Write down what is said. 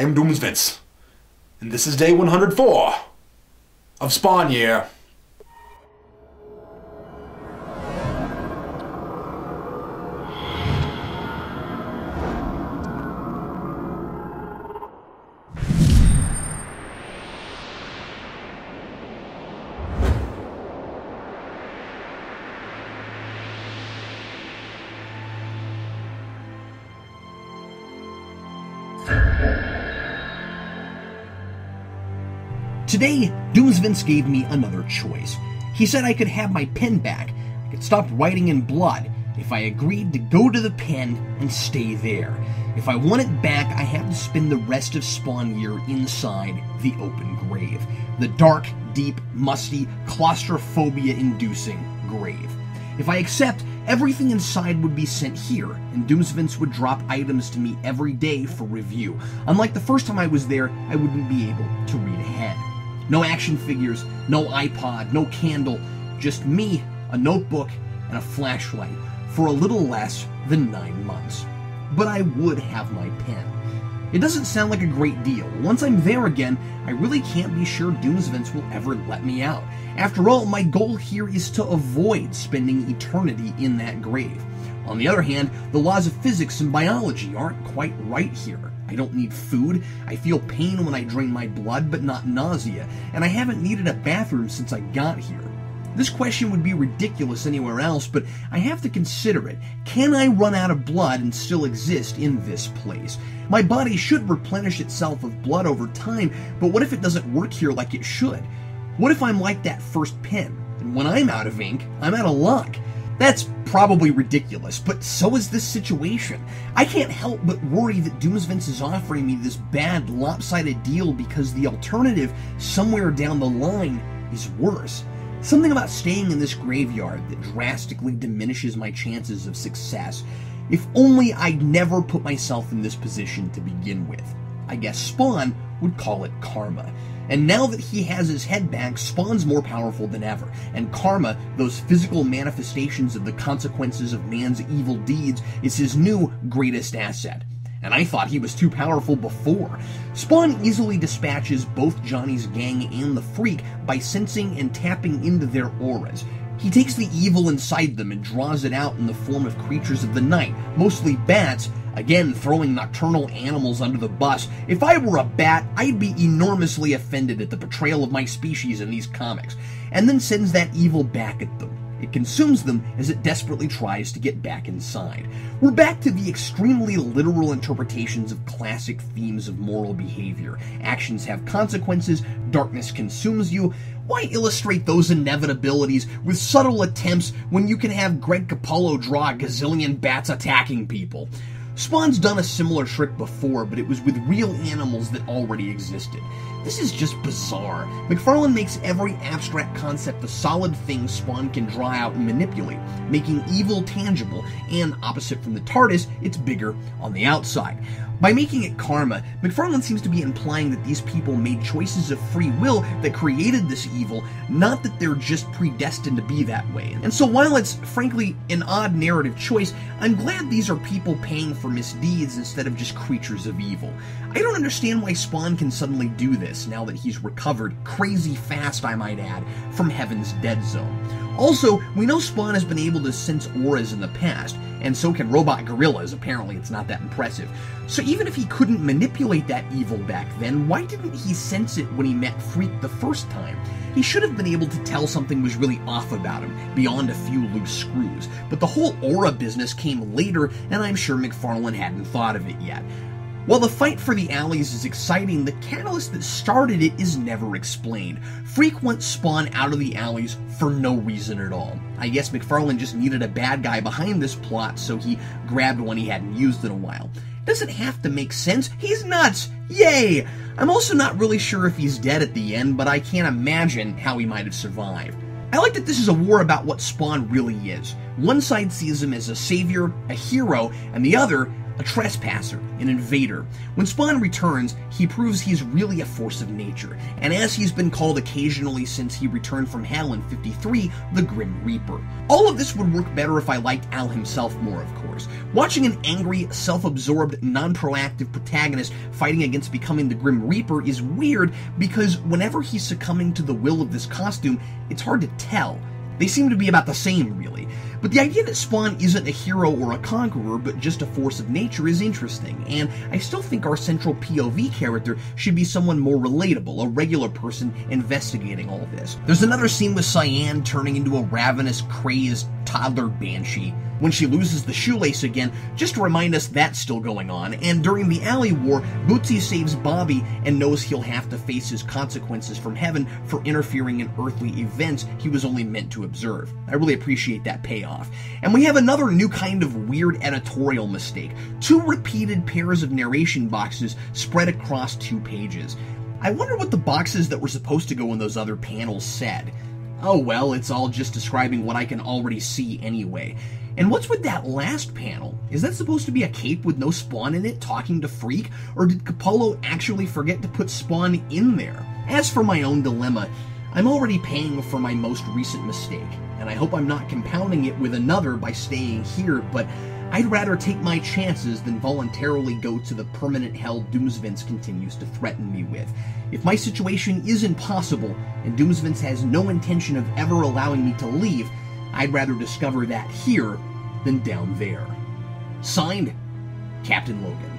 I am Doomsvince, and this is day 104 of Spawn Year. Today, Doomsvince gave me another choice. He said I could have my pen back, I could stop writing in blood, if I agreed to go to the pen and stay there. If I want it back, I have to spend the rest of Spawn Year inside the open grave. The dark, deep, musty, claustrophobia-inducing grave. If I accept, everything inside would be sent here, and Doomsvince would drop items to me every day for review. Unlike the first time I was there, I wouldn't be able to read ahead. No action figures, no iPod, no candle, just me, a notebook, and a flashlight for a little less than 9 months. But I would have my pen. It doesn't sound like a great deal. Once I'm there again, I really can't be sure Doomsvince will ever let me out. After all, my goal here is to avoid spending eternity in that grave. On the other hand, the laws of physics and biology aren't quite right here. I don't need food, I feel pain when I drain my blood, but not nausea, and I haven't needed a bathroom since I got here. This question would be ridiculous anywhere else, but I have to consider it. Can I run out of blood and still exist in this place? My body should replenish itself with blood over time, but what if it doesn't work here like it should? What if I'm like that first pen, and when I'm out of ink, I'm out of luck? That's probably ridiculous, but so is this situation. I can't help but worry that Doomsvince is offering me this bad, lopsided deal because the alternative, somewhere down the line, is worse. Something about staying in this graveyard that drastically diminishes my chances of success. If only I'd never put myself in this position to begin with. I guess Spawn would call it karma. And now that he has his head back, Spawn's more powerful than ever. And karma, those physical manifestations of the consequences of man's evil deeds, is his new greatest asset. And I thought he was too powerful before. Spawn easily dispatches both Johnny's gang and the Freak by sensing and tapping into their auras. He takes the evil inside them and draws it out in the form of creatures of the night, mostly bats, again throwing nocturnal animals under the bus. If I were a bat, I'd be enormously offended at the portrayal of my species in these comics, and then sends that evil back at them. It consumes them as it desperately tries to get back inside. We're back to the extremely literal interpretations of classic themes of moral behavior. Actions have consequences, darkness consumes you. Why illustrate those inevitabilities with subtle attempts when you can have Greg Capullo draw a gazillion bats attacking people? Spawn's done a similar trick before, but it was with real animals that already existed. This is just bizarre. McFarlane makes every abstract concept a solid thing Spawn can draw out and manipulate, making evil tangible, and opposite from the TARDIS, it's bigger on the outside. By making it karma, McFarlane seems to be implying that these people made choices of free will that created this evil, not that they're just predestined to be that way. And so while it's, frankly, an odd narrative choice, I'm glad these are people paying for misdeeds instead of just creatures of evil. I don't understand why Spawn can suddenly do this now that he's recovered, crazy fast I might add, from Heaven's Dead Zone. Also, we know Spawn has been able to sense auras in the past, and so can robot gorillas. Apparently it's not that impressive. So even if he couldn't manipulate that evil back then, why didn't he sense it when he met Freak the first time? He should have been able to tell something was really off about him, beyond a few loose screws. But the whole aura business came later, and I'm sure McFarlane hadn't thought of it yet. While the fight for the alleys is exciting, the catalyst that started it is never explained. Freak wants Spawn out of the alleys for no reason at all. I guess McFarlane just needed a bad guy behind this plot, so he grabbed one he hadn't used in a while. Doesn't have to make sense. He's nuts! Yay! I'm also not really sure if he's dead at the end, but I can't imagine how he might have survived. I like that this is a war about what Spawn really is. One side sees him as a savior, a hero, and the other a trespasser, an invader. When Spawn returns, he proves he's really a force of nature, and as he's been called occasionally since he returned from hell in 53, the Grim Reaper. All of this would work better if I liked Al himself more, of course. Watching an angry, self-absorbed, non-proactive protagonist fighting against becoming the Grim Reaper is weird because whenever he's succumbing to the will of this costume, it's hard to tell. They seem to be about the same, really. But the idea that Spawn isn't a hero or a conqueror, but just a force of nature is interesting, and I still think our central POV character should be someone more relatable, a regular person investigating all this. There's another scene with Cyan turning into a ravenous, crazed toddler banshee. When she loses the shoelace again, just to remind us that's still going on, and during the alley war, Bootsy saves Bobby and knows he'll have to face his consequences from heaven for interfering in earthly events he was only meant to observe. I really appreciate that payoff. And we have another new kind of weird editorial mistake. 2 repeated pairs of narration boxes spread across 2 pages. I wonder what the boxes that were supposed to go in those other panels said. Oh well, it's all just describing what I can already see anyway. And what's with that last panel? Is that supposed to be a cape with no Spawn in it talking to Freak? Or did Capullo actually forget to put Spawn in there? As for my own dilemma, I'm already paying for my most recent mistake, and I hope I'm not compounding it with another by staying here, but I'd rather take my chances than voluntarily go to the permanent hell Doomsvince continues to threaten me with. If my situation is impossible, and Doomsvince has no intention of ever allowing me to leave, I'd rather discover that here than down there. Signed, Captain Logan.